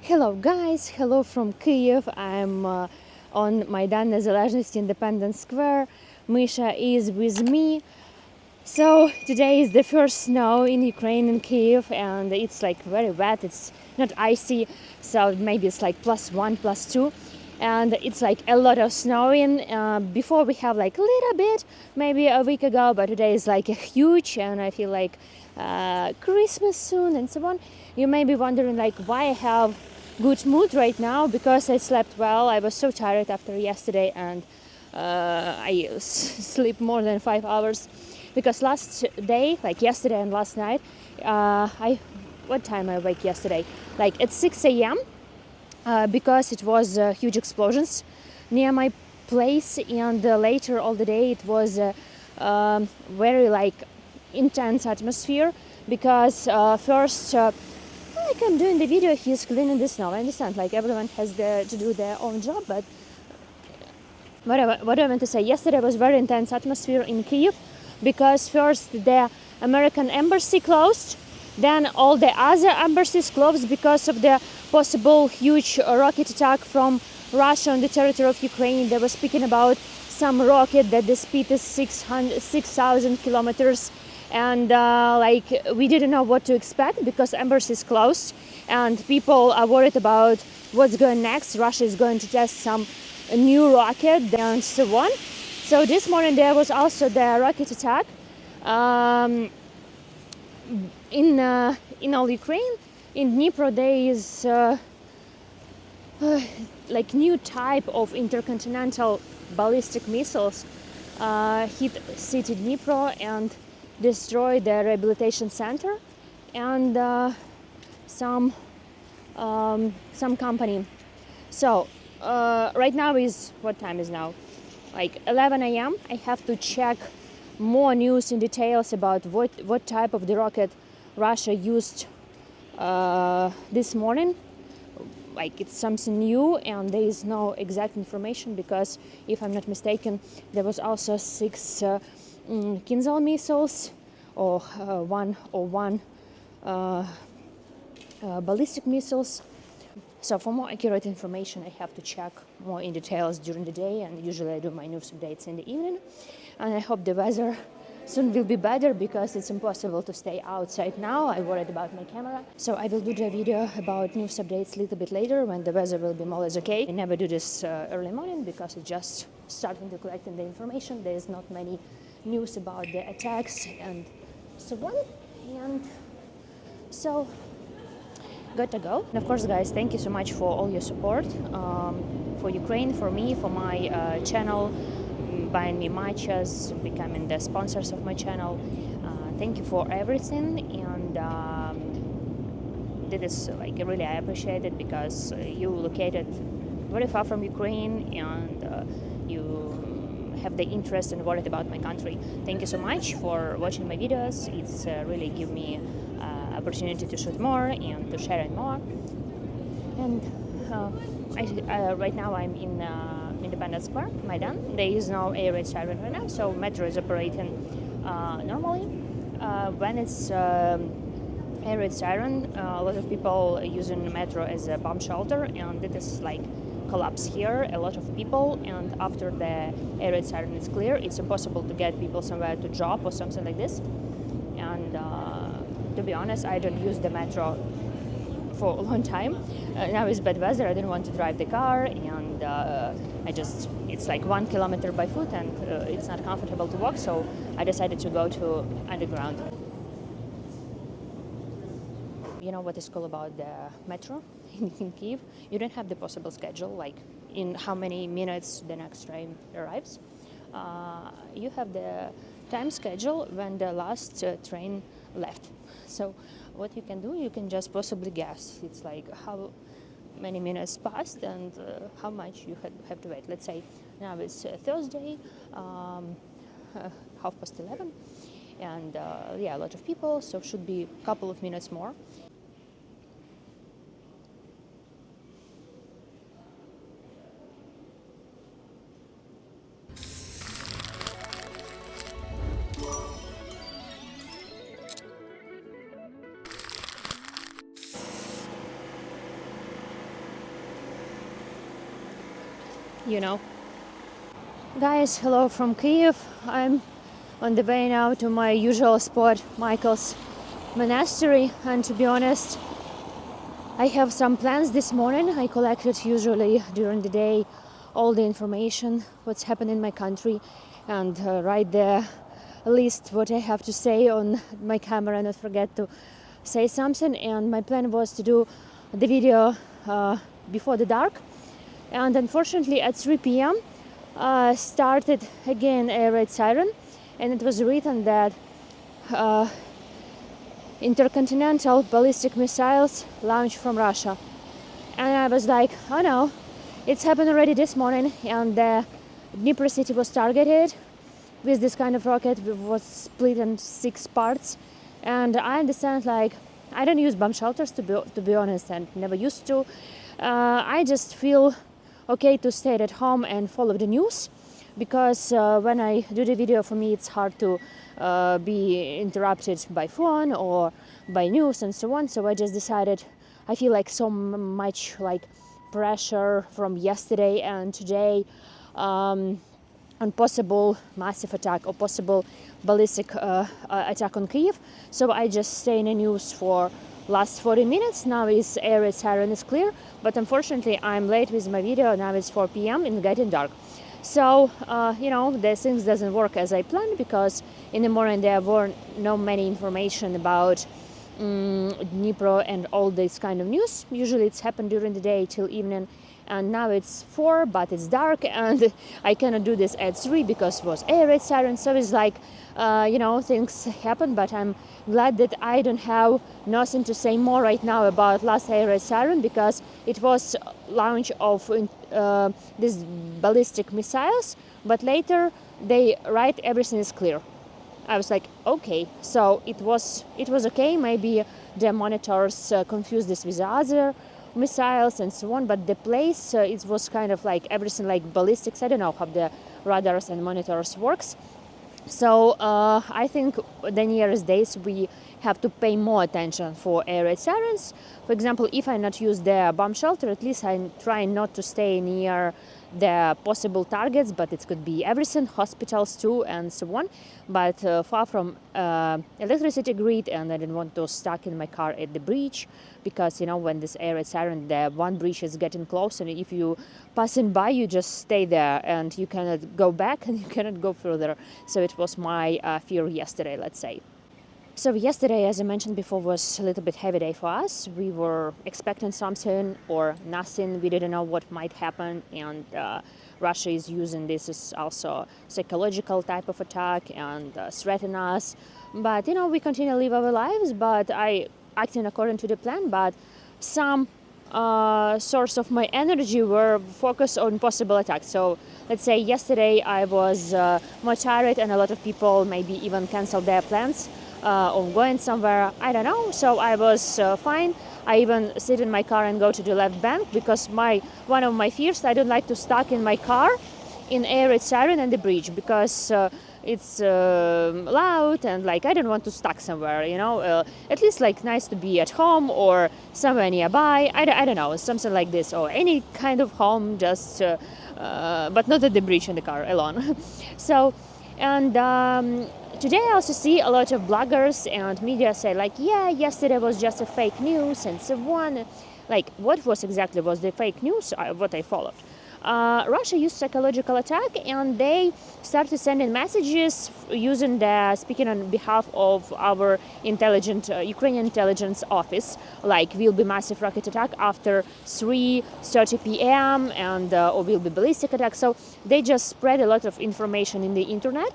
Hello guys, hello from Kyiv. I'm on Maidan Незалежності Independence Square. Misha is with me. So today is the first snow in Ukraine, in Kyiv, and it's like very wet. It's not icy, so maybe it's like +1, +2, and it's like a lot of snowing. Before we have like a little bit, maybe a week ago, but today is like a huge, and I feel like Christmas soon and so on. You may be wondering like why I have good mood right now, because I slept well. I was so tired after yesterday, and I sleep more than 5 hours. Because last day, like yesterday and last night, what time I wake yesterday? Like at 6 a.m. Because it was huge explosions near my place, and later all the day it was very like intense atmosphere. Because first, like I'm doing the video, he's cleaning the snow. I understand, like everyone has to do their own job, but what I want to say, yesterday was very intense atmosphere in Kyiv. Because first the American embassy closed, then all the other embassies closed because of the possible huge rocket attack from Russia on the territory of Ukraine. They were speaking about some rocket that the speed is 6,000 kilometers, and like we didn't know what to expect because embassies closed, and people are worried about what's going next. Russia is going to test some new rocket and so on. So this morning there was also the rocket attack in all Ukraine. In Dnipro there is like new type of intercontinental ballistic missiles hit city Dnipro and destroyed the rehabilitation center and some company. So right now is, what time is now? Like 11 a.m. I have to check more news in details about what type of the rocket Russia used this morning. Like it's something new, and there is no exact information because, if I'm not mistaken, there was also 6 Kinzhal missiles or 101 ballistic missiles. So for more accurate information, I have to check more in details during the day, and usually I do my news updates in the evening. And I hope the weather soon will be better, because it's impossible to stay outside now. I'm worried about my camera. So I will do the video about news updates a little bit later when the weather will be more or less okay. I never do this early morning because it's just starting to collect the information. There's not many news about the attacks and so on. And so good to go. And of course, guys, thank you so much for all your support for Ukraine, for me, for my channel, buying me matches, becoming the sponsors of my channel. Thank you for everything, and this is like really I appreciate it, because you located very far from Ukraine, and you have the interest and worried about my country. Thank you so much for watching my videos. It's really give me opportunity to shoot more and to share it more. And right now I'm in Independence Square, Maidan. There is no air raid siren right now, so metro is operating normally. When it's air raid siren, a lot of people using metro as a bomb shelter, and it is like collapse here, a lot of people, and after the air raid siren is clear, it's impossible to get people somewhere to drop or something like this. And to be honest, I don't use the metro for a long time. Now it's bad weather, I didn't want to drive the car, and it's like 1 kilometer by foot, and it's not comfortable to walk, so I decided to go to underground. You know what is cool about the metro in Kyiv? You don't have the possible schedule, like in how many minutes the next train arrives. You have the time schedule when the last train left. So what you can do, you can just possibly guess. It's like how many minutes passed and how much you have to wait. Let's say now it's Thursday, 11:30, and yeah, a lot of people, so should be a couple of minutes more. you know. Guys, hello from Kyiv. I'm on the way now to my usual spot, Michael's monastery, and to be honest, I have some plans this morning. I collected usually during the day all the information, what's happened in my country, and write the list what I have to say on my camera, not forget to say something. And my plan was to do the video before the dark, and unfortunately at 3 p.m. Started again a red siren, and it was written that Intercontinental Ballistic missiles launched from Russia. And I was like, oh no, it's happened already this morning, and the Dnipro city was targeted with this kind of rocket. It was split in 6 parts. And I understand, like, I don't use bomb shelters to be honest, and never used to. I just feel okay to stay at home and follow the news, because when I do the video, for me it's hard to be interrupted by phone or by news and so on. So I just decided, I feel like so much like pressure from yesterday and today on possible massive attack or possible ballistic attack on Kyiv. So I just stay in the news for last 40 minutes. Now is air raid siren is clear, but unfortunately I'm late with my video. Now it's 4 p.m. and getting dark. So, the things doesn't work as I planned, because in the morning there were no many information about Dnipro and all this kind of news. Usually it's happened during the day till evening, and now it's 4, but it's dark, and I cannot do this at 3 because it was air raid siren. So it's like, things happen, but I'm glad that I don't have nothing to say more right now about last air raid siren, because it was launch of these ballistic missiles, but later they write everything is clear. I was like, okay, so it was okay. Maybe the monitors confused this with other missiles and so on, but the place it was kind of like everything like ballistics. I don't know how the radars and monitors works. So I think the nearest days we have to pay more attention for air raid sirens. For example, if I not use the bomb shelter, at least I'm trying not to stay near the possible targets, but it could be everything, hospitals too, and so on. But far from electricity grid, and I didn't want to stuck in my car at the bridge, because when this air raid siren, the one bridge is getting close, and if you passing by, you just stay there and you cannot go back and you cannot go further. So it was my fear yesterday, let's say. So yesterday, as I mentioned before, was a little bit heavy day for us. We were expecting something or nothing. We didn't know what might happen, and Russia is using this as also psychological type of attack and threaten us. But we continue to live our lives, but I acting according to the plan. But some source of my energy were focused on possible attacks. So let's say yesterday I was more tired, and a lot of people maybe even canceled their plans on going somewhere, I don't know. So I was fine. I even sit in my car and go to the left bank, because one of my fears, I don't like to stuck in my car in air raid siren and the bridge, because it's loud, and like I don't want to stuck somewhere, at least like nice to be at home or somewhere nearby. I don't know, something like this, or any kind of home, just but not at the bridge in the car alone. So, and today I also see a lot of bloggers and media say like, yeah, yesterday was just a fake news and so on. Like, what was exactly was the fake news? What I followed. Russia used psychological attack, and they started sending messages using speaking on behalf of our Ukrainian intelligence office, like will be massive rocket attack after 3:30 p.m. and or will be ballistic attack. So they just spread a lot of information in the internet.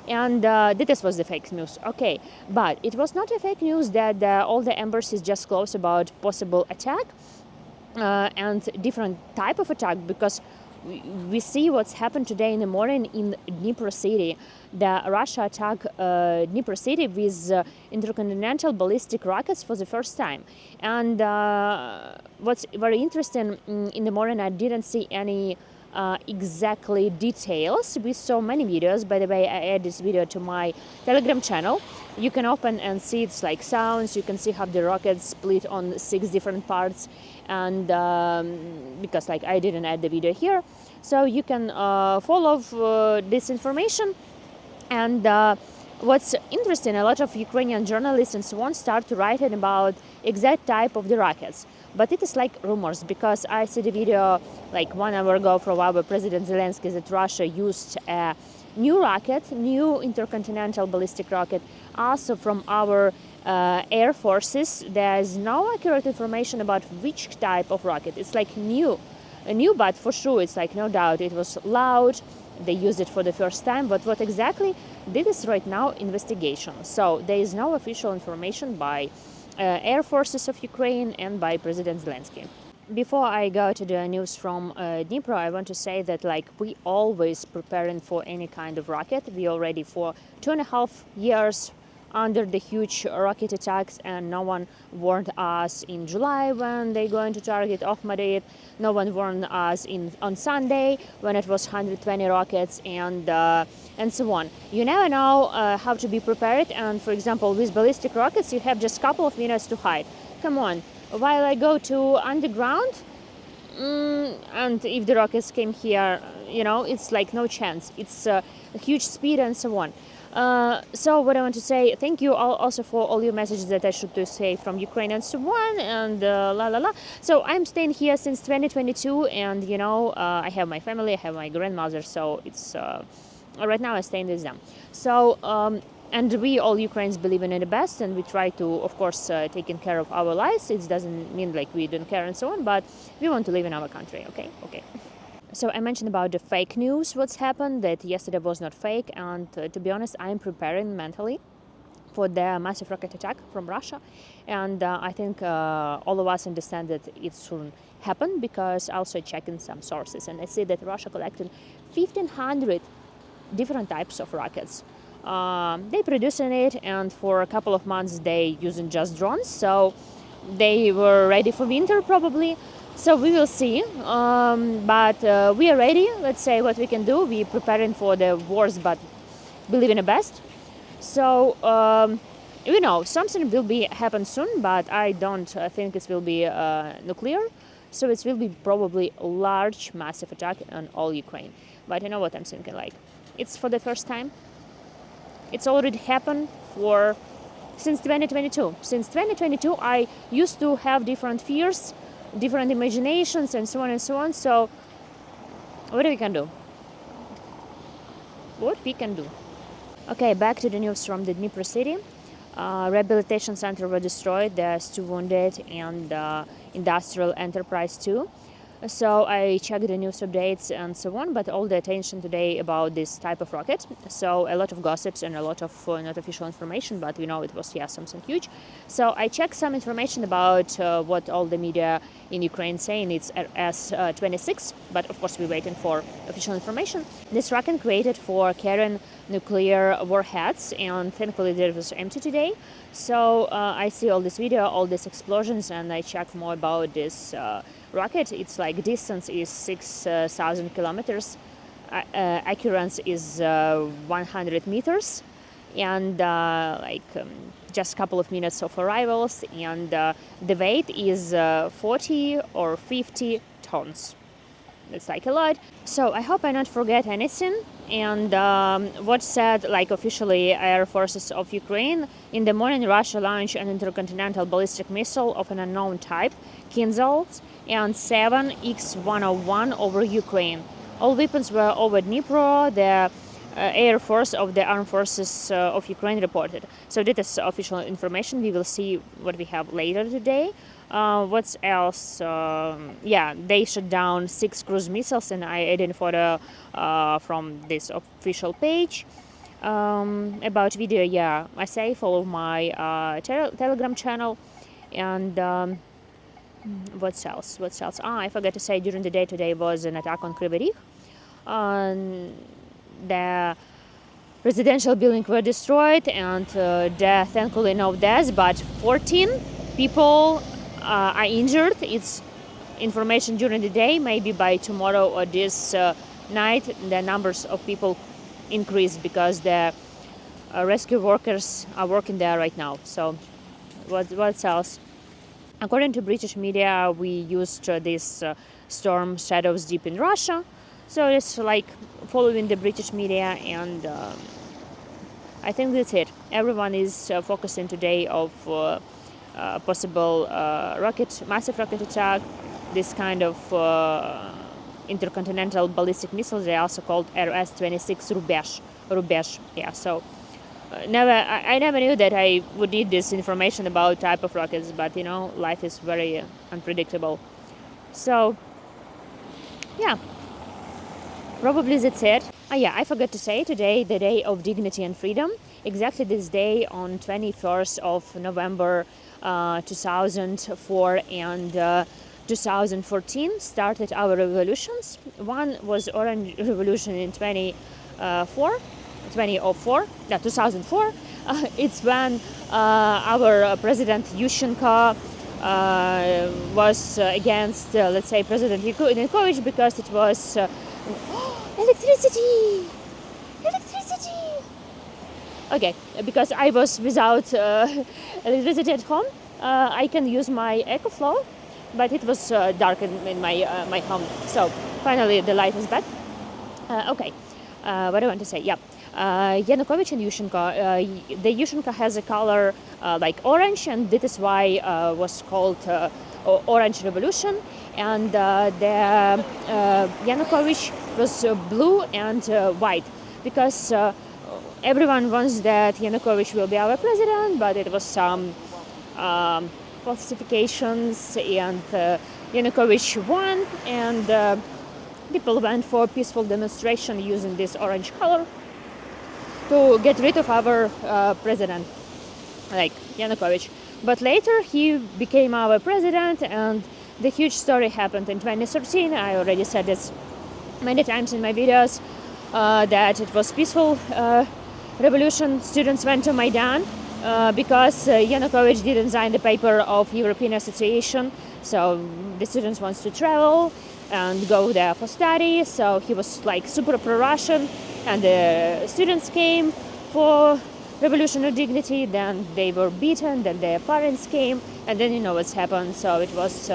And this was the fake news. Okay, but it was not a fake news that all the embassies just closed about possible attack and different type of attack, because we see what's happened today in the morning in Dnipro city. The Russia attacked Dnipro city with intercontinental ballistic rockets for the first time. And what's very interesting, in the morning I didn't see any exactly details. We saw many videos. By the way, I add this video to my Telegram channel. You can open and see it's like sounds. You can see how the rockets split on 6 different parts, and because like I didn't add the video here, so you can follow this information. And what's interesting, a lot of Ukrainian journalists and so on start to write about exact type of the rockets. But it is like rumors, because I see the video like 1 hour ago from our President Zelensky that Russia used a new rocket, new intercontinental ballistic rocket, also from our air forces. There is no accurate information about which type of rocket. It's like new, but for sure it's like no doubt it was loud. They used it for the first time, but what exactly, this is right now investigation. So there is no official information by air forces of Ukraine and by President Zelensky. Before I go to the news from Dnipro, I want to say that like we always preparing for any kind of rocket. We already for 2.5 years under the huge rocket attacks, and no one warned us in July when they're going to target Okhmadid. No one warned us on Sunday when it was 120 rockets, and so on. You never know how to be prepared, and for example with ballistic rockets you have just a couple of minutes to hide. Come on, while I go to underground, and if the rockets came here, you know, it's like no chance. It's a huge speed and so on. So what I want to say, thank you all also for all your messages that I should say from Ukraine and so on, and So I'm staying here since 2022, and you know, I have my family, I have my grandmother, so it's right now I'm staying with them. So and we all Ukrainians believe in the best, and we try to, of course, taking care of our lives. It doesn't mean like we don't care and so on, but we want to live in our country. Okay. So I mentioned about the fake news, what's happened, that yesterday was not fake, and to be honest, I'm preparing mentally for the massive rocket attack from Russia, and I think all of us understand that it shouldn't happen, because also checking some sources, and I see that Russia collected 1,500 different types of rockets. They producing it, and for a couple of months they using just drones, so they were ready for winter probably. So we will see, but we are ready. Let's say what we can do. We're preparing for the worst, but believe in the best. So you know, something will be happen soon, but I don't think it will be nuclear. So it will be probably a large, massive attack on all Ukraine. But you know what I'm thinking? Like, it's for the first time. It's already happened since 2022. Since 2022, I used to have different fears, different imaginations, and so on and so on. So what we can do? What we can do? Okay, back to the news from the Dnipro city. Rehabilitation center were destroyed. There's 2 wounded, and industrial enterprise too. So I checked the news updates and so on, but all the attention today about this type of rocket. So a lot of gossips and a lot of not official information, but we know it was something huge. So I checked some information about what all the media in Ukraine saying. It's S-26, but of course we're waiting for official information. This rocket created for carrying nuclear warheads, and thankfully it was empty today. So I see all this video, all these explosions, and I checked more about this rocket. It's like distance is 6,000 kilometers, accuracy is 100 meters, and just a couple of minutes of arrivals, and the weight is 40 or 50 tons. It's like a lot. So I hope I not forget anything. And what said like officially Air Forces of Ukraine, in the morning Russia launched an intercontinental ballistic missile of an unknown type, Kinzhal, and 7 X-101 over Ukraine. All weapons were over Dnipro, the Air Force of the Armed Forces of Ukraine reported. So this is official information. We will see what we have later today. What's else? They shot down 6 cruise missiles, and I added a photo from this official page. About video, I say follow my Telegram channel. And what else? I forgot to say, during the day today was an attack on Kyiv. The residential building were destroyed, and thankfully no deaths, but 14 people are injured. It's information during the day. Maybe by tomorrow or this night, the numbers of people increase because the rescue workers are working there right now. So what else? According to British media, we used this storm shadows deep in Russia. So it's like following the British media, and I think that's it. Everyone is focusing today of possible massive rocket attack, this kind of intercontinental ballistic missiles. They also called RS-26 Rubesh. Yeah. So I never knew that I would need this information about type of rockets, but you know, life is very unpredictable. So yeah, probably that's it. Yeah, I forgot to say, today the day of dignity and freedom. Exactly this day on 21st of November 2004 and 2014 started our revolutions. One was Orange Revolution in 2004. It's when our President Yushchenko was against, let's say, President Yanukovych, because it was electricity. Okay, because I was without electricity at home, I can use my EcoFlow, but it was dark in my home. So finally the light is back. Okay, what do I want to say? Yeah. Yanukovych and Yushchenko. The Yushchenko has a color like orange, and that is why was called Orange Revolution. And the Yanukovych was blue and white, because everyone wants that Yanukovych will be our president, but it was some falsifications, and Yanukovych won, and people went for peaceful demonstration using this orange color to get rid of our president, like Yanukovych. But later he became our president, and the huge story happened in 2013. I already said this many times in my videos, that it was peaceful revolution. Students went to Maidan because Yanukovych didn't sign the paper of European Association, so the students wants to travel and go there for study. So he was like super pro-Russian, and the students came for revolution of dignity. Then they were beaten, then their parents came, and then you know what's happened. So it was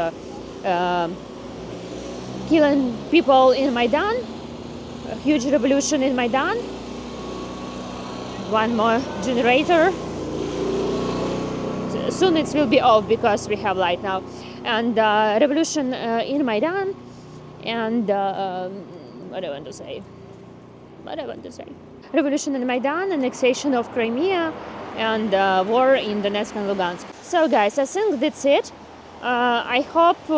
killing people in Maidan, a huge revolution in Maidan. One more generator. Soon it will be off because we have light now. And revolution in Maidan. And what do I want to say? Revolution in Maidan, annexation of Crimea, and war in Donetsk and Lugansk. So guys, I think that's it. I hope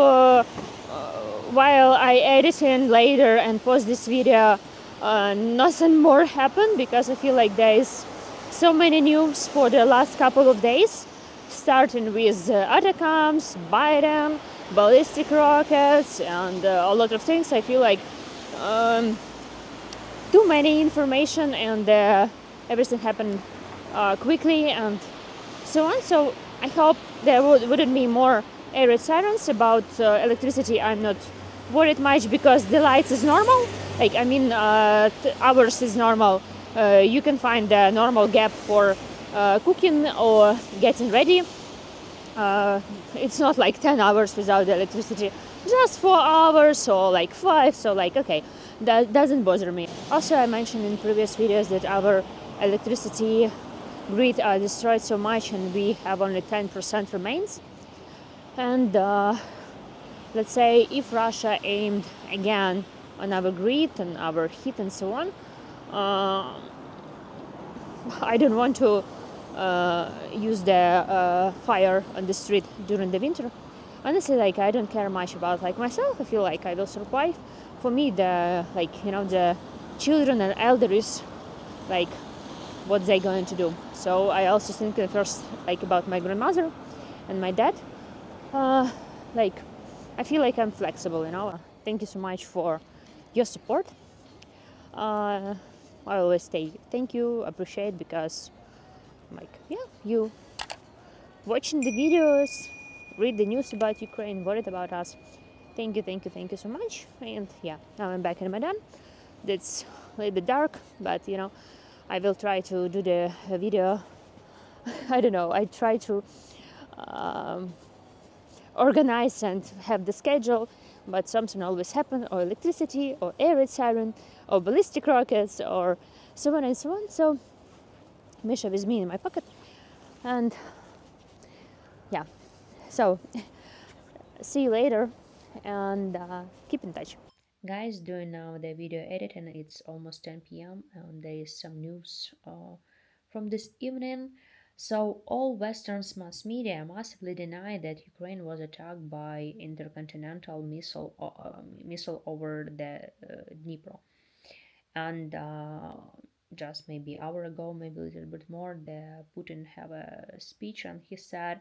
while I edit in later and post this video, nothing more happened, because I feel like there is so many news for the last couple of days, starting with ATACMS, Biden, ballistic rockets, and a lot of things. I feel like too many information, and everything happened quickly and so on. So I hope there wouldn't be more air sirens about electricity. I'm not worried much because the lights is normal. Like, I mean, ours is normal. You can find a normal gap for cooking or getting ready. It's not like 10 hours without electricity, just 4 hours or like 5. So like, okay, that doesn't bother me. Also, I mentioned in previous videos that our electricity grid are destroyed so much, and we have only 10% remains. And let's say if Russia aimed again on our grid and our heat and so on, I don't want to use the fire on the street during the winter. Honestly, like, I don't care much about like myself. I feel like I will survive. For me, the the children and elders, like, what they going to do. So I also think first like about my grandmother and my dad. Like, I feel like I'm flexible, Thank you so much for your support. I always say thank you, appreciate, because like, yeah, you watching the videos, read the news about Ukraine, worried about us. Thank you so much. And yeah, now I'm back in Medan. It's a little bit dark, but I will try to do the video. I don't know. I try to organize and have the schedule, but something always happens, or electricity, or air raid siren, or ballistic rockets, or so on and so on. So Misha with me in my pocket, and yeah. So see you later, and keep in touch. Guys, doing now the video edit, and it's almost 10 p.m. and there is some news from this evening. So all Western mass media massively deny that Ukraine was attacked by intercontinental missile over the Dnipro. And just maybe hour ago, maybe a little bit more, the Putin have a speech, and he said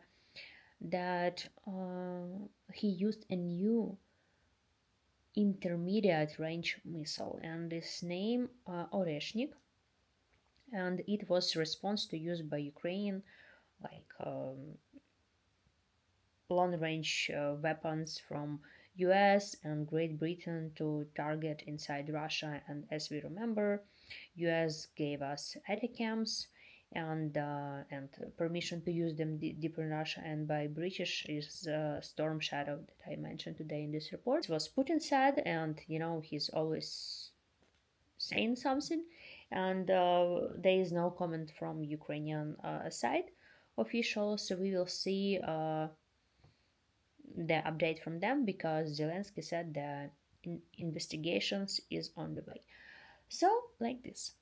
that he used a new intermediate range missile, and this name Oreshnik, and it was response to use by Ukraine like long range weapons from US and Great Britain to target inside Russia. And as we remember, US gave us ATACMS and permission to use them deep in Russia, and by British is Storm Shadow that I mentioned today in this report. It was Putin said, and he's always saying something, and there is no comment from Ukrainian side official, so we will see the update from them, because Zelensky said that investigations is on the way. So like this.